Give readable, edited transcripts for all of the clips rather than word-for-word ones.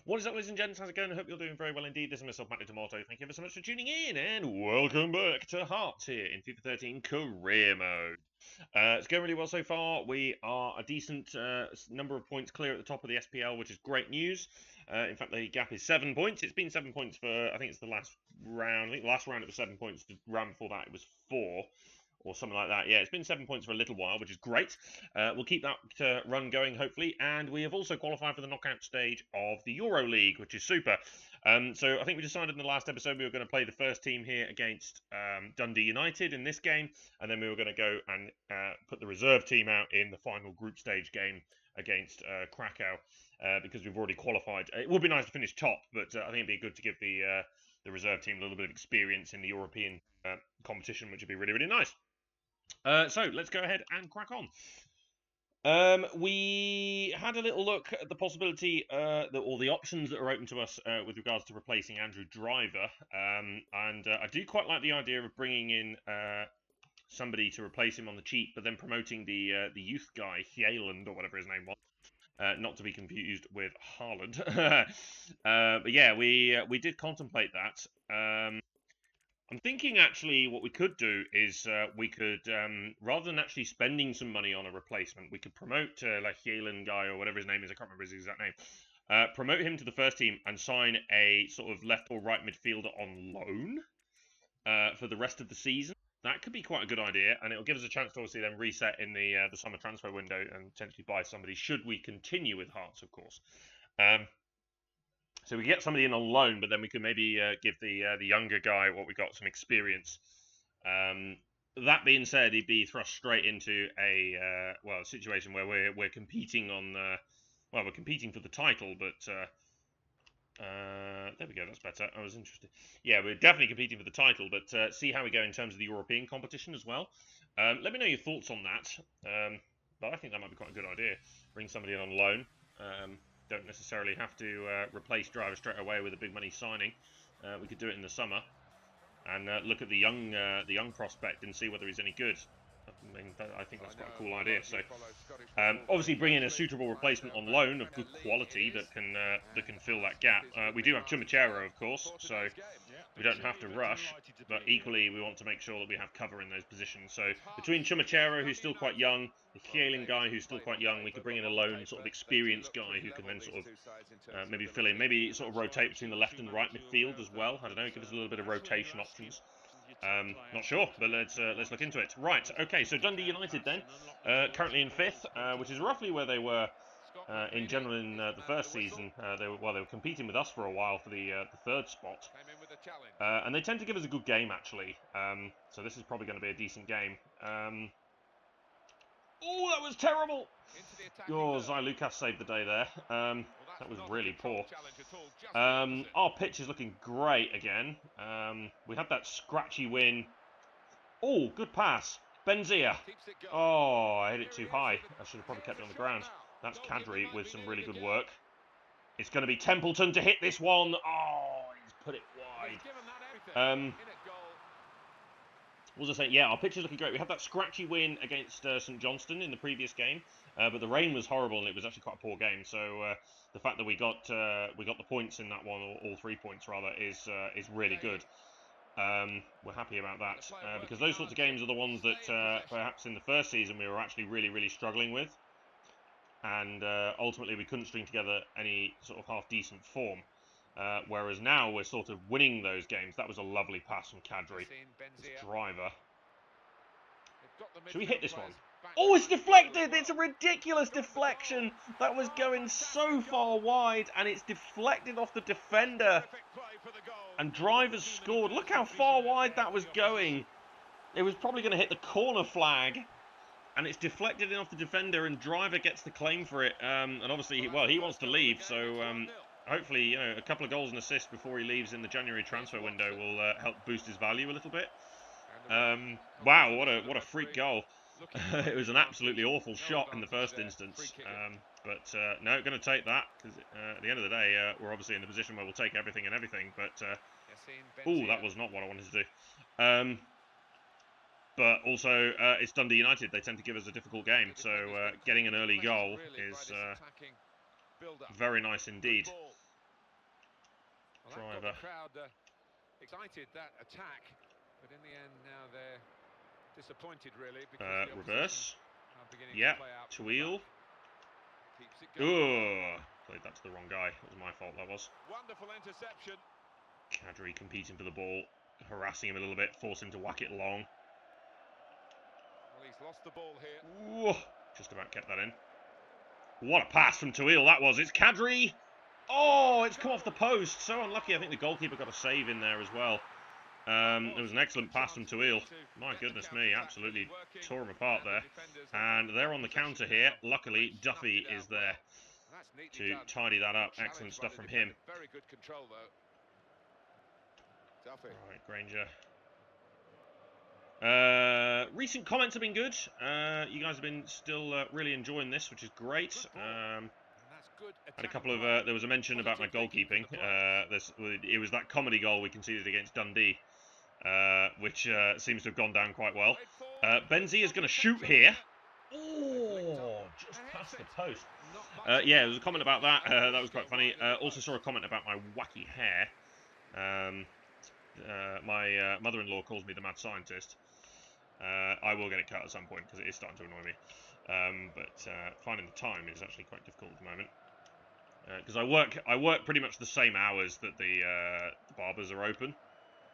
What is up, ladies and gents? How's it going? I hope you're doing very well indeed. This is myself, Matty Tomato. Thank you ever so much for tuning in, and welcome back to Hearts here in FIFA 13 Career Mode. It's going really well so far. We are a decent number of points clear at the top of the SPL, which is great news. In fact, the gap is 7 points. It's been 7 points for, I think it's the last round. I think the last round it was 7 points. The round before that it was 4. Or something like that. Yeah, it's been 7 points for a little while, which is great. We'll keep that run going, hopefully. And we have also qualified for the knockout stage of the Euro League, which is super. So I think we decided in the last episode we were going to play the first team here against Dundee United in this game. And then we were going to go and put the reserve team out in the final group stage game against Krakow. Because we've already qualified. It would be nice to finish top, but I think it'd be good to give the reserve team a little bit of experience in the European competition, which would be really, really nice. So let's go ahead and crack on. We had a little look at the possibility, or the options that are open to us with regards to replacing Andrew Driver, and I do quite like the idea of bringing in somebody to replace him on the cheap, but then promoting the youth guy, Hieland, or whatever his name was. Not to be confused with Haaland. But yeah, we did contemplate that. I'm thinking actually what we could do is we could, rather than actually spending some money on a replacement, we could promote like Yalen guy or whatever his name is, I can't remember his exact name, promote him to the first team and sign a sort of left or right midfielder on loan for the rest of the season. That could be quite a good idea, and it'll give us a chance to obviously then reset in the summer transfer window and potentially buy somebody, should we continue with Hearts, of course. So we get somebody in on loan, but then we could maybe give the younger guy what we got some experience. That being said, he'd be thrust straight into a situation where we're competing on we're competing for the title, but there we go, that's better. I was interested. Yeah, we're definitely competing for the title, but see how we go in terms of the European competition as well. Let me know your thoughts on that. But I think that might be quite a good idea. Bring somebody in on loan. Don't necessarily have to replace Driver straight away with a big money signing. We could do it in the summer and look at the young prospect and see whether he's any good. I think that's quite a cool idea. So, obviously, bring in a suitable replacement on loan of good quality that can fill that gap. We do have Chumachero, of course, so we don't have to rush. But equally, we want to make sure that we have cover in those positions. So, between Chumachero, who's still quite young, the Kielan guy, who's still quite young, we could bring in a lone sort of experienced guy who can then sort of maybe fill in, maybe sort of rotate between the left and right midfield as well. I don't know, give us a little bit of rotation options. Not sure, but let's look into it. Right, okay, so Dundee United then, currently in 5th, which is roughly where they were in general in the first season. They were competing with us for a while for the 3rd spot, and they tend to give us a good game actually. So this is probably going to be a decent game. Oh, that was terrible! Oh, Zai Lucas saved the day there. That was really poor. Our pitch is looking great again. We had that scratchy win. Oh, good pass. Benzia. Oh, I hit it too high. I should have probably kept it on the ground. That's Kadri with some really good work. It's going to be Templeton to hit this one. Oh, he's put it wide. What was I saying? Yeah, our pitch is looking great. We had that scratchy win against St Johnstone in the previous game, but the rain was horrible and it was actually quite a poor game. So the fact that we got the points in that one, or all 3 points rather, is really good. We're happy about that because those sorts of games are the ones that perhaps in the first season we were actually really struggling with, and ultimately we couldn't string together any sort of half decent form. Whereas now we're sort of winning those games. That was a lovely pass from Kadri. Driver. Should we hit this one? Oh, it's deflected! It's a ridiculous deflection! That was going so far wide, and it's deflected off the defender. And Driver's scored. Look how far wide that was going. It was probably going to hit the corner flag. And it's deflected off the defender, and Driver gets the claim for it. And obviously, he wants to leave, so hopefully, a couple of goals and assists before he leaves in the January transfer window will help boost his value a little bit. Wow, what a freak goal! It was an absolutely awful shot in the first instance, but no, going to take that because at the end of the day, we're obviously in the position where we'll take everything and everything. But oh, that was not what I wanted to do. But also, it's Dundee United. They tend to give us a difficult game, so getting an early goal is very nice indeed. driver. Excited that attack, but in the end now they're disappointed really reverse. Yeah, Tuil. Oh, played that to the wrong guy. That was my fault, that was. Wonderful interception. Kadri competing for the ball, harassing him a little bit, forcing him to whack it long. Well, he's lost the ball here. Ooh, just about kept that in. What a pass from Tuil that was. It's Kadri. Oh, it's come off the post. So unlucky. I think the goalkeeper got a save in there as well. There was an excellent pass from Tuil. My goodness me, absolutely tore him apart there. And they're on the counter here. Luckily, Duffy is there to tidy that up. Excellent stuff from him. Very good control, though. Duffy. All right, Granger. Recent comments have been good. You guys have been still really enjoying this, which is great. Had a couple of there was a mention about my goalkeeping. It was that comedy goal we conceded against Dundee, which seems to have gone down quite well. Benzia is going to shoot here. Oh, just past the post. Yeah, there was a comment about that. That was quite funny. Also saw a comment about my wacky hair. My mother-in-law calls me the mad scientist. I will get it cut at some point because it is starting to annoy me. But finding the time is actually quite difficult at the moment. Because I work pretty much the same hours that the barbers are open.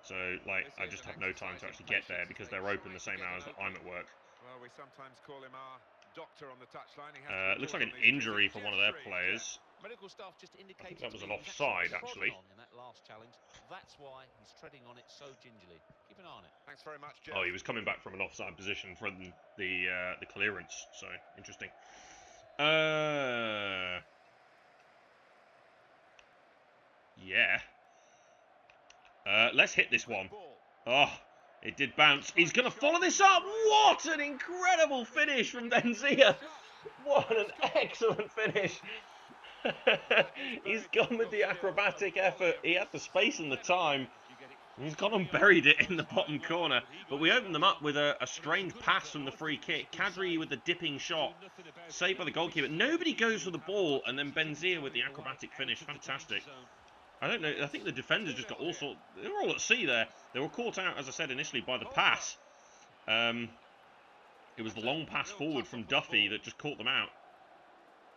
So, like, I just have no time to actually get there because they're open the same hours that I'm at work. Well, we sometimes call him our doctor on the touchline. Looks like an injury for one of their players. Medical staff just indicated I think that was an offside, actually. In that last challenge. That's why he's treading on it so gingerly. Keep an eye on it. Thanks very much, Jeff. Oh, he was coming back from an offside position from the clearance. So interesting. Yeah. Let's hit this one. Oh, it did bounce. He's going to follow this up. What an incredible finish from Benzia. What an excellent finish. He's gone with the acrobatic effort. He had the space and the time. He's gone and buried it in the bottom corner. But we opened them up with a strange pass from the free kick. Kadri with the dipping shot. Saved by the goalkeeper. Nobody goes for the ball. And then Benzia with the acrobatic finish. Fantastic. I don't know. I think the defenders just got all sorts. They were all at sea there. They were caught out, as I said initially, by the pass. It was the long pass forward from Duffy that just caught them out.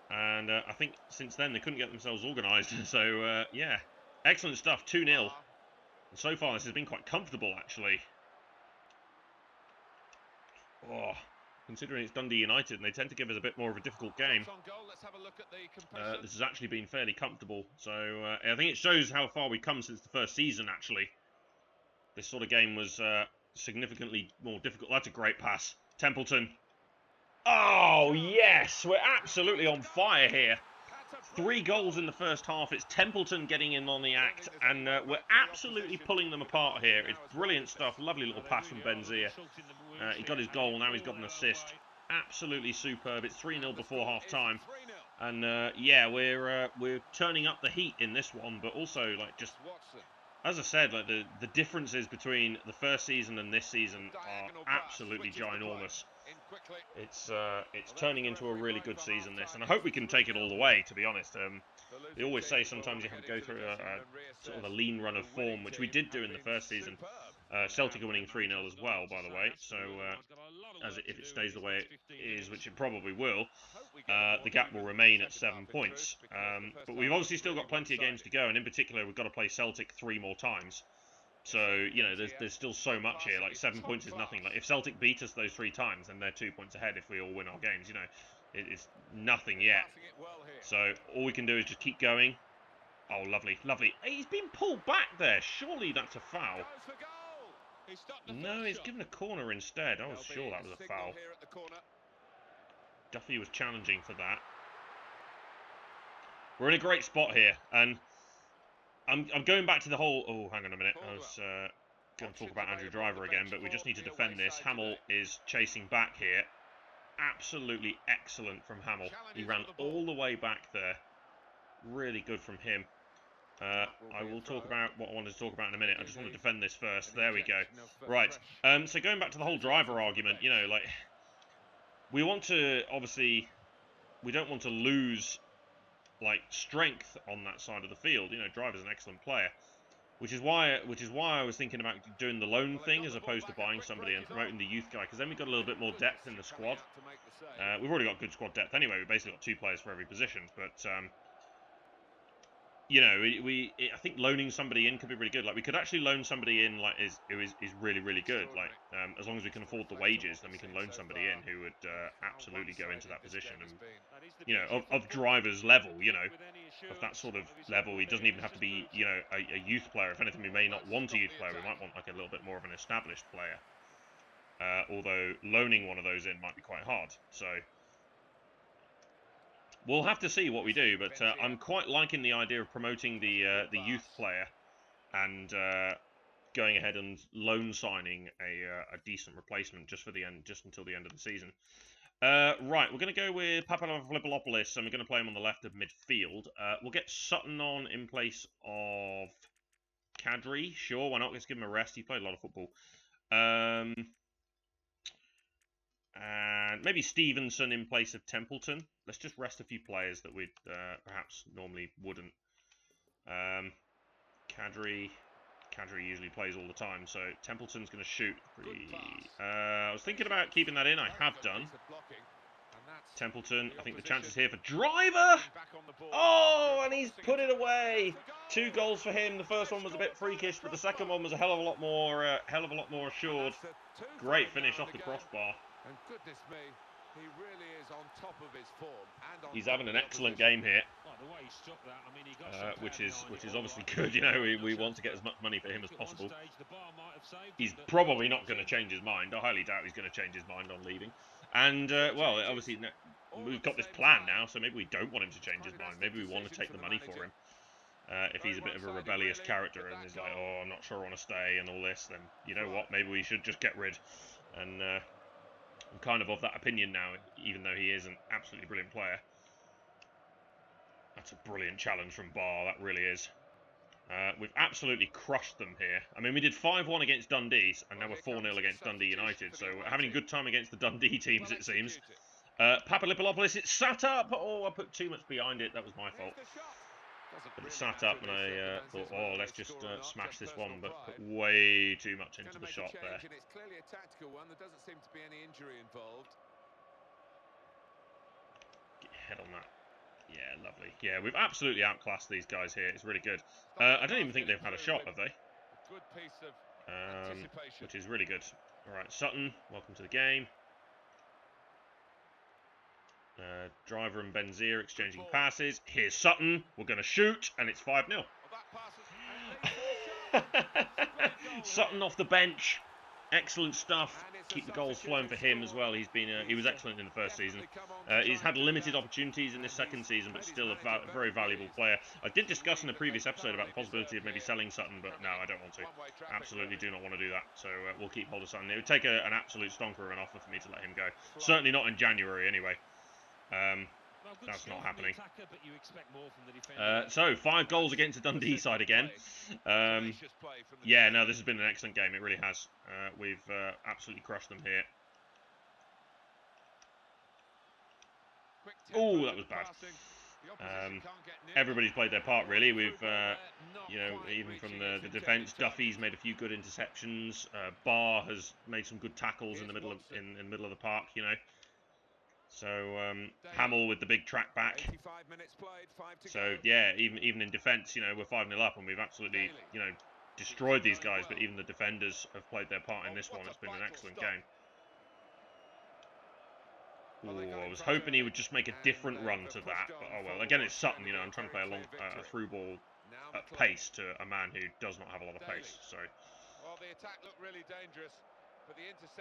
And I think since then they couldn't get themselves organised. So, yeah. Excellent stuff. 2-0. And so far this has been quite comfortable, actually. Oh, considering it's Dundee United and they tend to give us a bit more of a difficult game. This has actually been fairly comfortable. So, I think it shows how far we've come since the first season, actually. This sort of game was significantly more difficult. That's a great pass. Templeton. Oh, yes! We're absolutely on fire here. 3 goals in the first half. It's Templeton getting in on the act, and we're absolutely pulling them apart here. It's brilliant stuff. Lovely little pass from Benzia. He got his goal, now he's got an assist. Absolutely superb. It's 3-0 before half-time. And, yeah, we're turning up the heat in this one, but also, like, just... As I said, like the differences between the first season and this season are absolutely ginormous. It's turning into a really good season, this, and I hope we can take it all the way, to be honest. They always say sometimes you have to go through a sort of a lean run of form, which we did do in the first season. Celtic are winning 3-0 as well, by the way, so if it stays the way it is, which it probably will, the gap will remain at 7 points. But we've obviously still got plenty of games to go, and in particular we've got to play Celtic 3 more times. So, you know, there's still so much here. Like, 7 points is nothing. Like, if Celtic beat us those 3 times, then they're 2 points ahead if we all win our games, you know. It's nothing yet. So, all we can do is just keep going. Oh, lovely, lovely. He's been pulled back there. Surely that's a foul. No, he's given a corner instead. I was sure that was a foul. Duffy was challenging for that. We're in a great spot here, and I'm going back to the whole... Oh, hang on a minute. I was going to talk about Andrew Driver again, but we just need to defend this. Hamill is chasing back here. Absolutely excellent from Hamill. He ran all the way back there. Really good from him. I will talk about what I wanted to talk about in a minute. I just want to defend this first. There we go. Right. So going back to the whole Driver argument, you know, like... We want to, obviously... We don't want to lose like strength on that side of the field. You know, Driver's an excellent player, which is why I was thinking about doing the loan thing as opposed to buying somebody and promoting the youth guy, because then we've got a little bit more depth in the squad. We've already got good squad depth anyway. We've basically got 2 players for every position, but you know, I think loaning somebody in could be really good. Like, we could actually loan somebody in, like, who is really, really good. Like, as long as we can afford the wages, then we can loan somebody in who would absolutely go into that position. And, you know, of Driver's level, you know, of that sort of level, he doesn't even have to be, you know, a youth player. If anything, we may not want a youth player. We might want, like, a little bit more of an established player. Although loaning one of those in might be quite hard. So we'll have to see what we do, but I'm quite liking the idea of promoting the youth player and going ahead and loan signing a decent replacement just for the end, just until the end of the season. Right, we're going to go with Papadopoulos, and we're going to play him on the left of midfield. We'll get Sutton on in place of Kadri. Sure, why not? Let's give him a rest. He played a lot of football. And maybe Stevenson in place of Templeton. Let's just rest a few players that we'd perhaps normally wouldn't. Kadri usually plays all the time, so Templeton's going to shoot. I was thinking about keeping that in. I have done. Templeton, I think the chance is here for Driver. Oh, and he's put it away. 2 goals for him. The first one was a bit freakish, but the second one was a hell of a lot more assured. Great finish off the crossbar. And goodness me, he really is on top of his form. And he's having an excellent game here, which is obviously good. You know, we want to get as much money for him as possible. He's probably not going to change his mind. I highly doubt he's going to change his mind on leaving. And well, obviously we've got this plan now, so maybe we don't want him to change his mind. Maybe we want to take the money for him. If he's a bit of a rebellious character and is like, oh, I'm not sure I want to stay and all this, then you know what? Maybe we should just get rid. And I'm kind of that opinion now, even though he is an absolutely brilliant player. That's a brilliant challenge from Barr, that really is. We've absolutely crushed them here. I mean, we did 5-1 against Dundee, and now we're 4-0 against Dundee United, so we're having a good time against the Dundee teams, it seems. Papadopoulos, it sat up! Oh, I put too much behind it, that was my fault. But it sat up, and I thought, oh, let's just smash this one, but put way too much into the shot there. It's clearly a tactical one. There doesn't seem to be any injury involved. Get your head on that. Yeah, lovely. Yeah, we've absolutely outclassed these guys here. It's really good. I don't even think they've had a shot, have they? Good piece of anticipation. Which is really good. All right, Sutton, welcome to the game. Driver and Benzir exchanging passes. Here's Sutton. We're going to shoot, and it's 5-0. Sutton off the bench. Excellent stuff. Keep the goals flowing for him as well. He's been he was excellent in the first season. He's had limited opportunities in this second season, but still a very valuable player. I did discuss in a previous episode about the possibility of maybe selling Sutton, but no, I don't want to. Absolutely do not want to do that. So we'll keep hold of Sutton. It would take an absolute stonker of an offer for me to let him go. Certainly not in January, anyway. That's not happening. So 5 goals against the Dundee side again. Yeah, no, this has been an excellent game. It really has. We've absolutely crushed them here. Oh, that was bad. Everybody's played their part, really. We've, you know, even from the defence, Duffy's made a few good interceptions. Barr has made some good tackles in the middle of in the middle of the park, you know. So Hamill with the big track back. So yeah, even in defence, you know, we're 5-0 up, and we've absolutely, you know, destroyed these guys. But even the defenders have played their part in this one. It's been an excellent game. Ooh, I was hoping he would just make a different run to that, but oh well. Again, it's Sutton, you know. I'm trying to play a through ball at pace to a man who does not have a lot of pace. So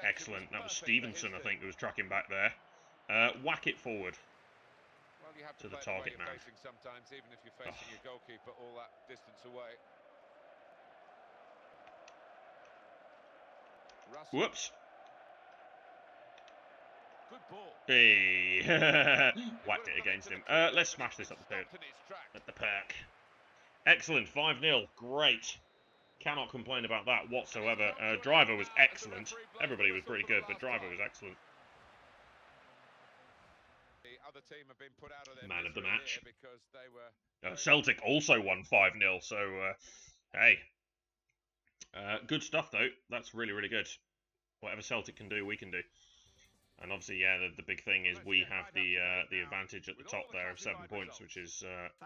excellent. That was Stevenson, I think, who was tracking back there. Whack it forward to the target man. Sometimes, even if you're facing your goalkeeper all that distance away. Whoops. Good ball. Hey. Whacked it against him. Let's smash this up the perk. Excellent. 5-0. Great. Cannot complain about that whatsoever. Driver was excellent. Everybody was pretty good, but Driver was excellent. other team have been put out of their Man of the misery match. here because they were Celtic also won 5-0, so hey. Good stuff, though. That's really, really good. Whatever Celtic can do, we can do. And obviously, yeah, the big thing is we have the advantage at the top there of 7 points, which is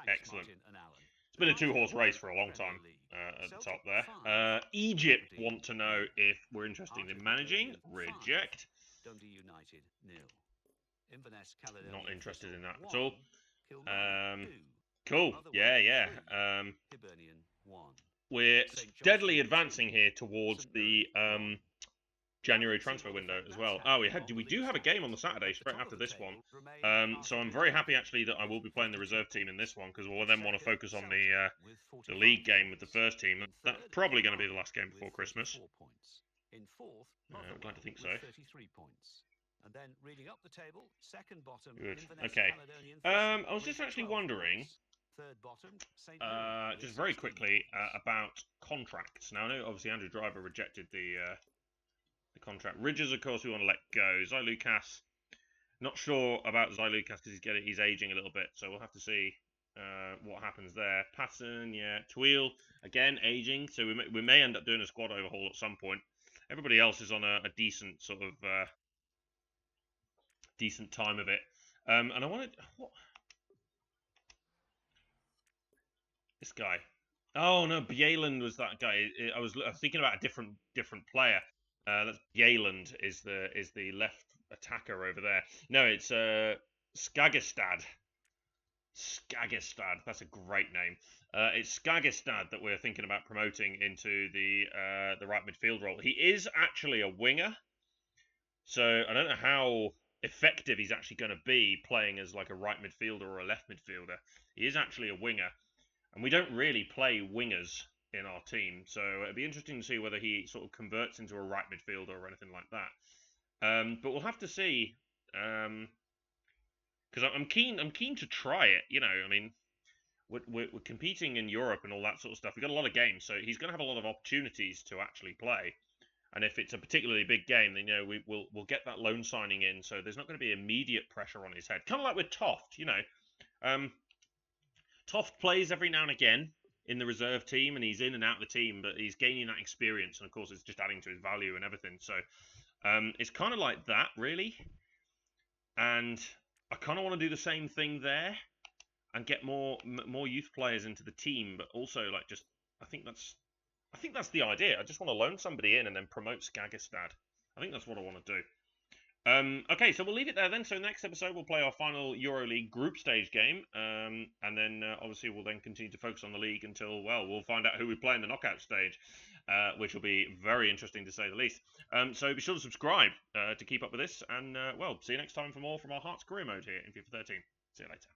excellent. It's been a two-horse race for a long time at the top there. Egypt want to know if we're interested in managing. Reject. Not interested in that at all. Cool. Yeah. We're steadily advancing here towards the January transfer window as well. Oh, we do have a game on the Saturday straight after this one. So I'm very happy actually that I will be playing the reserve team in this one, because we'll then want to focus on the league game with the first team. That's probably going to be the last game before Christmas. I'd like to think so. Good. Okay. I was just actually wondering, just very quickly, about contracts. Now, I know obviously Andrew Driver rejected the contract. Ridges, of course, we want to let go. Zylukas, not sure about Zylukas because he's aging a little bit, so we'll have to see what happens there. Patson, yeah. Tweel, again, aging, so we may end up doing a squad overhaul at some point. Everybody else is on a decent sort of decent time of it. And I wanted this guy. Oh no, Bieland was that guy. I was thinking about a different player. That's Bieland is the left attacker over there. No, it's Skagestad. Skagestad. That's a great name. It's Skagestad that we're thinking about promoting into the right midfield role. He is actually a winger, so I don't know how effective he's actually going to be playing as like a right midfielder or a left midfielder. He is actually a winger, and we don't really play wingers in our team, so it'd be interesting to see whether he sort of converts into a right midfielder or anything like that. But we'll have to see, because I'm keen to try it. You know, I mean, we're competing in Europe and all that sort of stuff. We've got a lot of games, so he's going to have a lot of opportunities to actually play. And if it's a particularly big game, then we'll get that loan signing in, so there's not going to be immediate pressure on his head. Kind of like with Toft, you know. Toft plays every now and again in the reserve team, and he's in and out of the team, but he's gaining that experience, and of course it's just adding to his value and everything. So it's kind of like that, really. And I kind of want to do the same thing there and get more youth players into the team, but also like just I think that's the idea. I just want to loan somebody in and then promote Skagestad. I think that's what I want to do. Okay, so we'll leave it there then. So next episode we'll play our final EuroLeague group stage game, and then obviously we'll then continue to focus on the league until, well, we'll find out who we play in the knockout stage, which will be very interesting to say the least. So be sure to subscribe to keep up with this, and well, see you next time for more from our Hearts Career Mode here in FIFA 13. See you later.